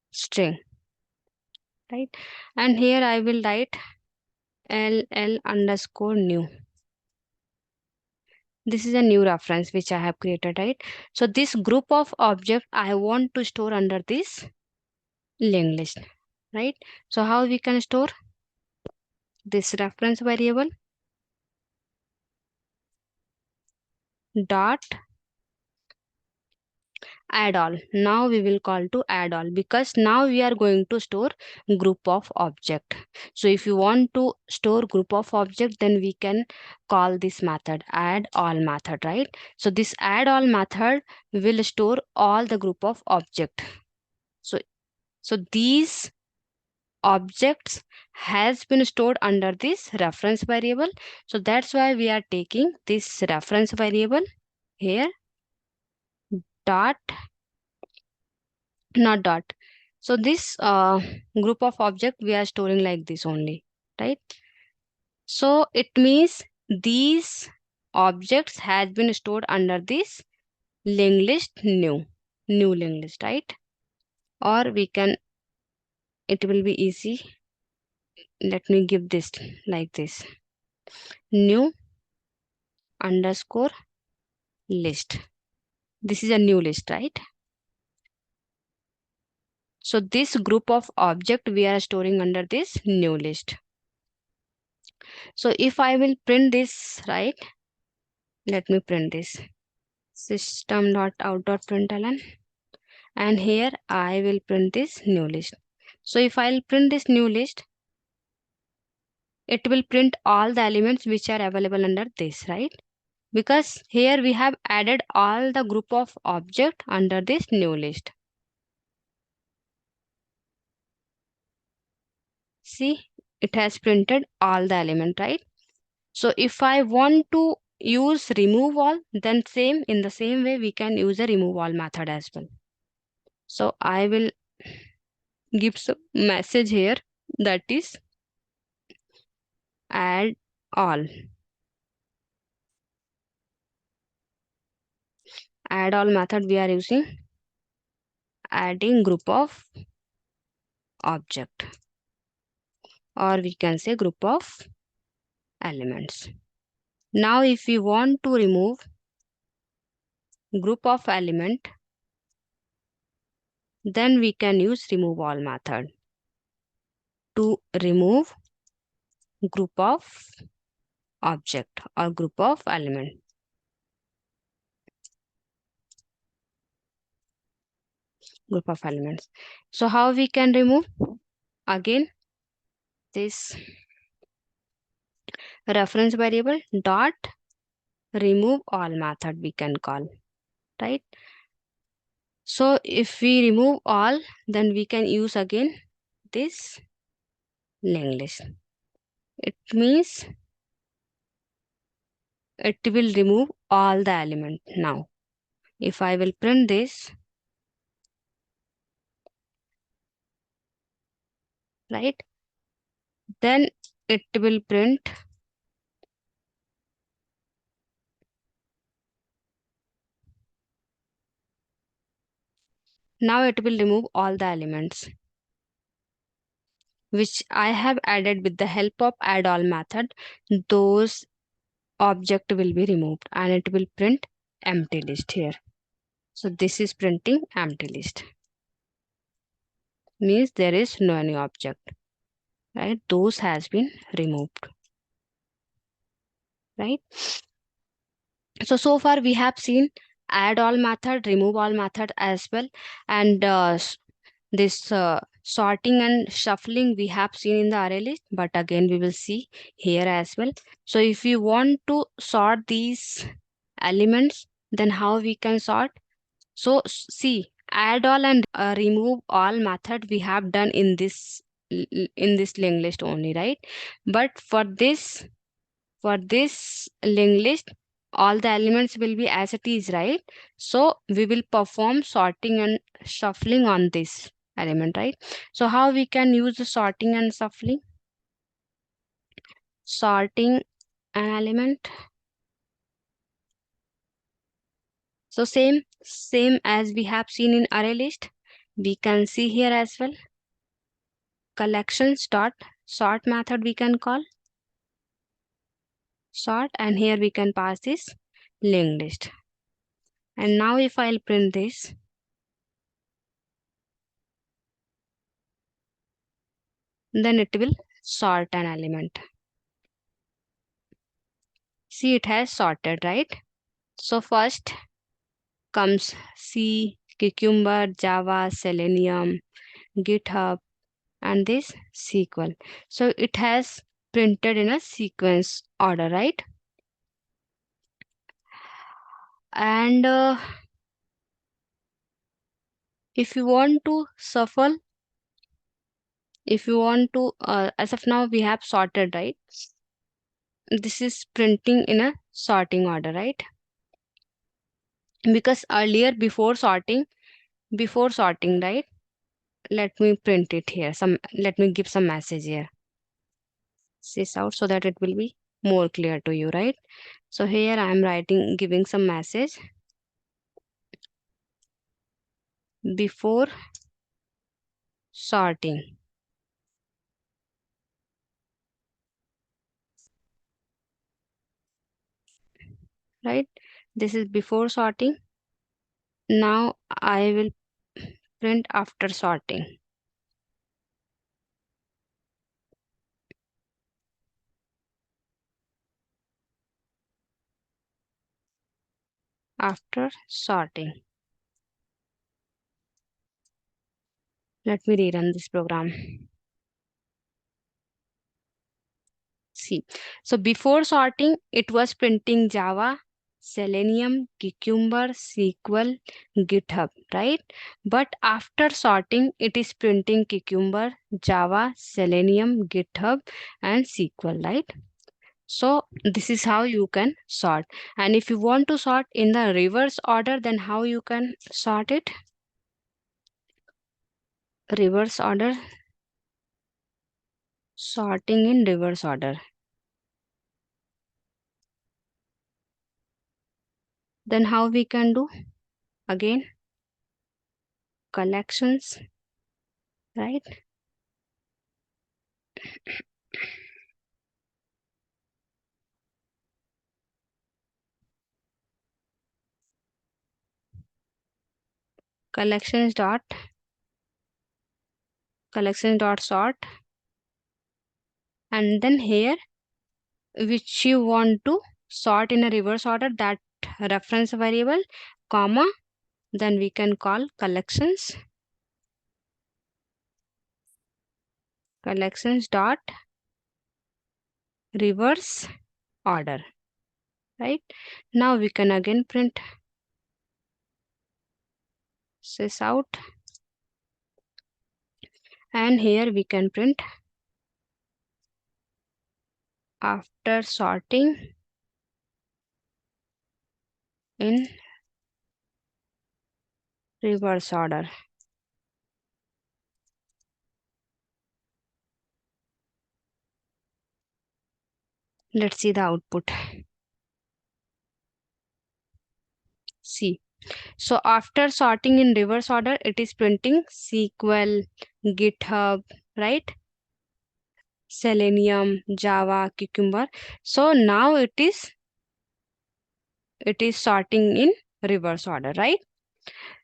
string, right? And here I will write ll underscore new. This is a new reference which I have created, right? So this group of object I want to store under this linked list, right? So how we can store this reference variable dot add all. Now we will call to add all, because now we are going to store group of object. So if you want to store group of object, then we can call this method add all method, right? So this add all method will store all the group of object. So these objects has been stored under this reference variable. So that's why we are taking this reference variable here dot, not dot. So this group of object we are storing like this only, right? So it means these objects has been stored under this linked list new linked list, right? Or we can, it will be easy, let me give this like this, new underscore list. This is a new list, right? So this group of object we are storing under this new list. So if I will print this, right? Let me print this system.out.println, and here I will print this new list. So if I'll print this new list, it will print all the elements which are available under this, right? Because here we have added all the group of object under this new list. See, it has printed all the element, right? So if I want to use remove all, then same in the same way we can use a remove all method as well. So I will give some message here, that is add all. Add all method we are using adding group of object, or we can say group of elements. Now if we want to remove group of element, then we can use remove all method to remove group of object or group of element. Group of elements. So how we can remove? Again, this reference variable dot remove all method we can call, right? So if we remove all, then we can use again this linked list. It means it will remove all the element. Now if I will print this, right, then it will print now it will remove all the elements which I have added with the help of add all method. Those object will be removed and it will print empty list here. So this is printing empty list, means there is no any object, right? Those has been removed, right? So far we have seen add all method, remove all method as well, and this sorting and shuffling we have seen in the array list, but again we will see here as well. So if you want to sort these elements, then how we can sort? So see, add all and remove all method we have done in this linked list only, right? But for this linked list, all the elements will be as it is, right? So we will perform sorting and shuffling on this element, right? So how we can use the sorting and shuffling? Sorting an element. So same as we have seen in array list, we can see here as well. Collections dot sort method we can call sort, and here we can pass this linked list. And now if I'll print this, then it will sort an element. See, it has sorted, right? So first comes C, Cucumber, Java, Selenium, GitHub, and this SQL. So it has printed in a sequence order, right? And if you want to shuffle, if you want to, as of now we have sorted, right? This is printing in a sorting order, right? Because earlier before sorting, right? Let me print it here. Let me give some message here. This out so that it will be more clear to you, right? So here I am writing, giving some message before sorting, right? This is before sorting. Now I will print after sorting. after sorting. Let me rerun this program. See, so before sorting, it was printing Java, Selenium, Cucumber, SQL, GitHub, right? But after sorting, it is printing Cucumber, Java, Selenium, GitHub, and SQL, right? So this is how you can sort. And if you want to sort in the reverse order, then how you can sort it? Reverse order, sorting in reverse order. Then how we can do? Again, collections, right? Collections dot sort, and then here which you want to sort in a reverse order, that reference variable, comma, then we can call collections dot reverse order, right? Now we can again print sys out, and here we can print after sorting in reverse order. Let's see the output. See, so after sorting in reverse order, it is printing SQL, GitHub, right? Selenium, Java, Cucumber. So now it is sorting in reverse order, right?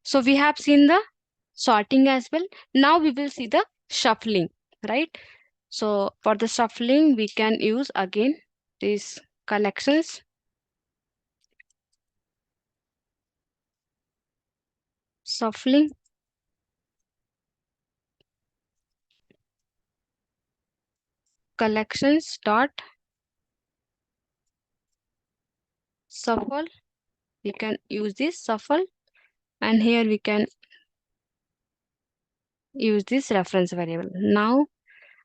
So we have seen the sorting as well. Now we will see the shuffling, right? So for the shuffling, we can use again these collections. Shuffling, collections dot shuffle. We can use this shuffle, and here we can use this reference variable. Now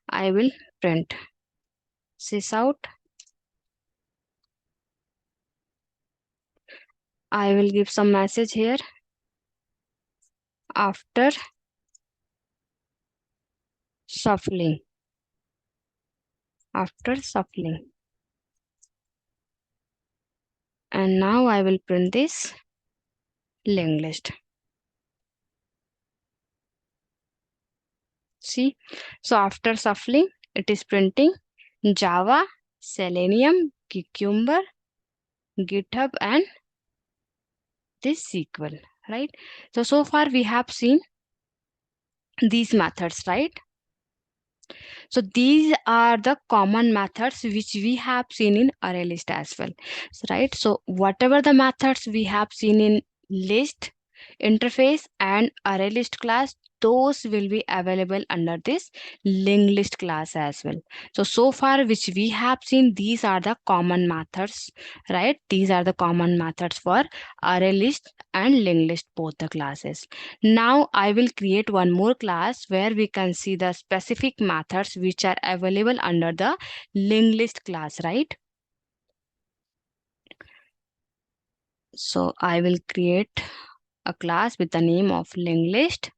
I will print sys out. I will give some message here. After shuffling, and now I will print this linked list. See, so after shuffling, it is printing Java, Selenium, Cucumber, GitHub, and this SQL, right? So far we have seen these methods, right? So these are the common methods which we have seen in ArrayList as well, right? So whatever the methods we have seen in list, interface, and ArrayList class, those will be available under this linked list class as well. So far which we have seen, these are the common methods, right? These are the common methods for ArrayList and linked list, both the classes. Now I will create one more class where we can see the specific methods which are available under the linked list class, right? So I will create a class with the name of linked list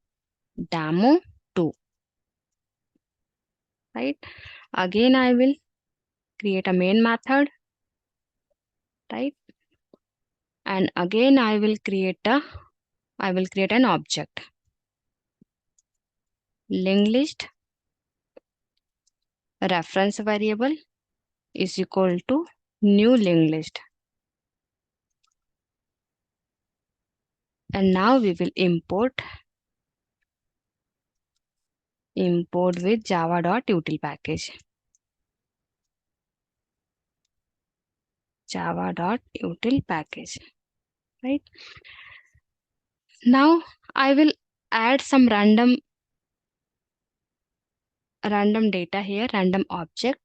demo 2, right? Again I will create a main method, right? And again I will create an object, linked list reference variable is equal to new linked list. And now we will import with java.util package. Java.util package, right? Now I will add some random data here, random object.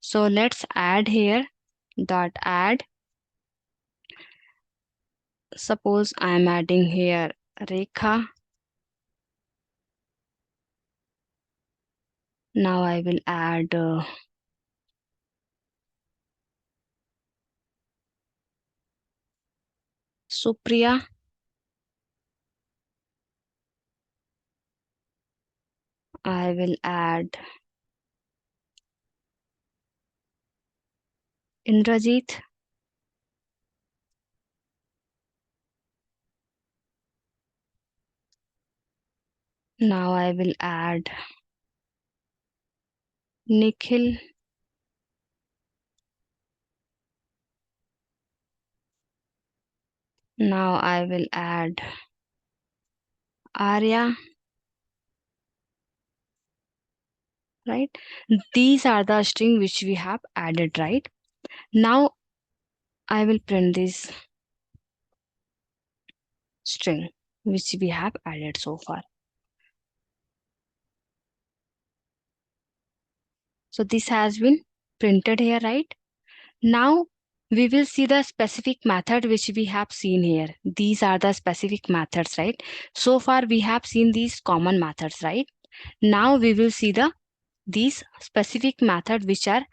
So let's add here dot add. Suppose I am adding here Rekha. Now I will add Supriya. I will add Indrajit. Now I will add Nikhil. Now I will add Arya, right? These are the string which we have added, right? Now I will print this string which we have added so far. So this has been printed here, right? Now we will see the specific method which we have seen here. These are the specific methods, right? So far we have seen these common methods, right? Now we will see these specific methods which are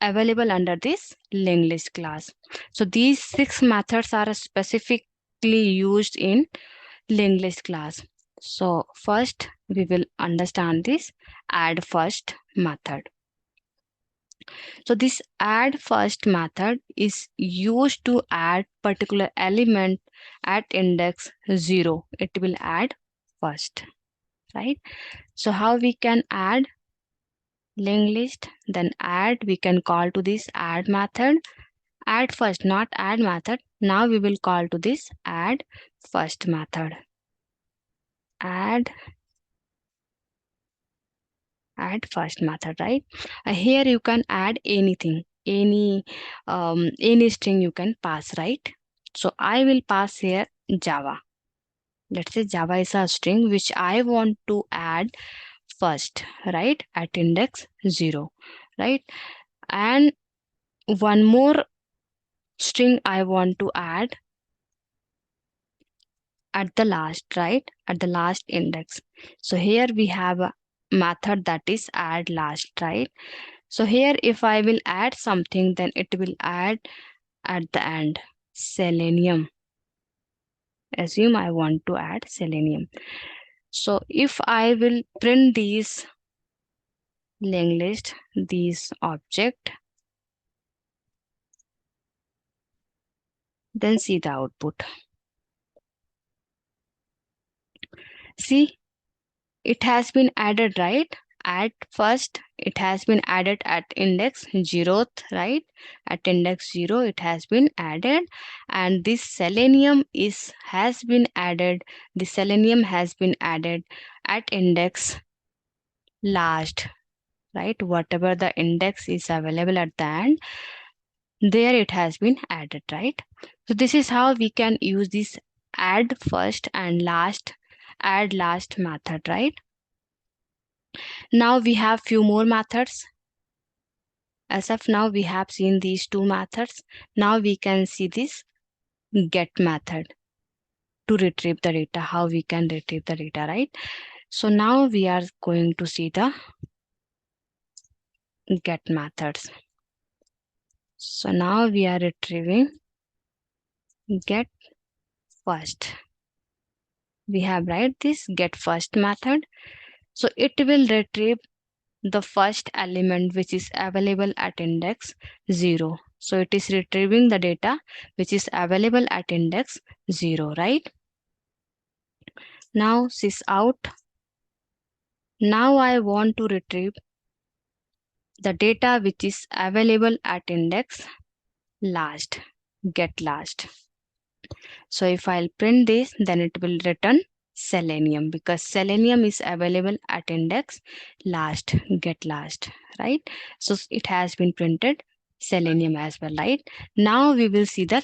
available under this linked list class. So these 6 methods are specifically used in linked list class. So first we will understand this add first method. So this add first method is used to add particular element at index 0. It will add first, right? So how we can add linked list, then add, we can call to this add method. Add first, not add method. Now we will call to this add first method. Add first method, right? Here you can add anything, any string you can pass, right? So I will pass here Java. Let's say Java is a string which I want to add first, right, at index 0, right? And one more string I want to add at the last, right, at the last index. So here we have a method that is add last, right? So here if I will add something, then it will add at the end selenium. Assume I want to add selenium. So if I will print these linked list, these object, then see the output. See, it has been added, right? At first it has been added at index 0th, right? At index 0 it has been added, and this selenium has been added. The selenium has been added at index last, right? Whatever the index is available at the end, there it has been added, right? So this is how we can use this add first and add last method, right? Now we have few more methods. As of now, we have seen these 2 methods. Now we can see this get method to retrieve the data, how we can retrieve the data, right? So now we are going to see the get methods. So now we are retrieving get first. We have right this get first method. So it will retrieve the first element which is available at index 0. So it is retrieving the data which is available at index 0, right? Now sys out. Now I want to retrieve the data which is available at index last, get last. So if I'll print this, then it will return selenium because selenium is available at index last, get last, right? So it has been printed selenium as well, right? Now we will see the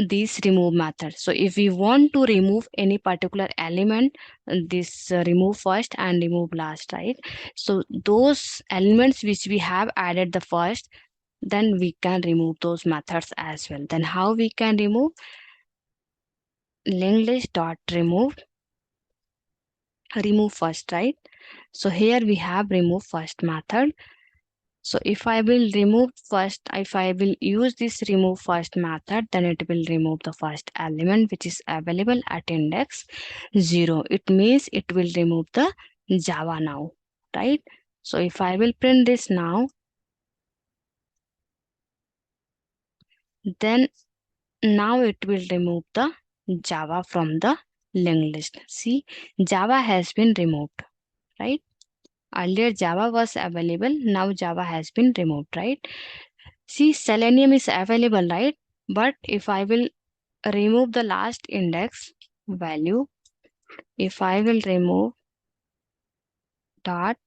this remove method. So if we want to remove any particular element, this remove first and remove last, right? So those elements which we have added the first, then we can remove those methods as well. Then how we can remove? Linked list dot remove first, right? So here we have remove first method. So if I will remove first, if I will use this remove first method, then it will remove the first element which is available at index 0. It means it will remove the Java now, right? So if I will print this now, then now it will remove the Java from the linked list. See, Java has been removed, right? Earlier Java was available, now Java has been removed, right? See, Selenium is available, right? But if I will remove the last index value, if I will remove dot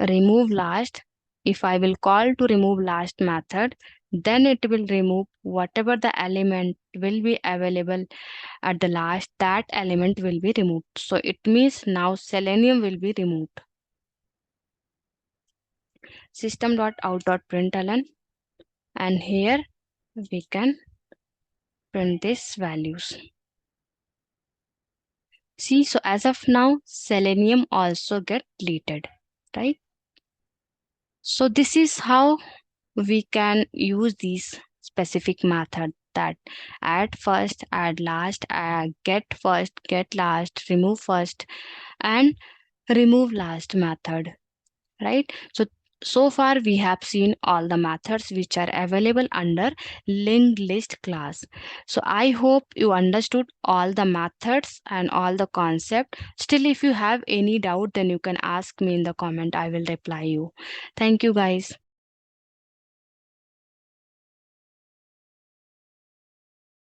remove last, if I will call to remove last method, then it will remove whatever the element will be available at the last, that element will be removed. So it means now Selenium will be removed. System.out.println, and here we can print these values. See, so as of now, Selenium also get deleted, right? So this is how we can use these specific method, that add first, add last, get first, get last, remove first, and remove last method, right? So far we have seen all the methods which are available under linked list class. So I hope you understood all the methods and all the concept. Still, if you have any doubt, then you can ask me in the comment. I will reply you. Thank you guys.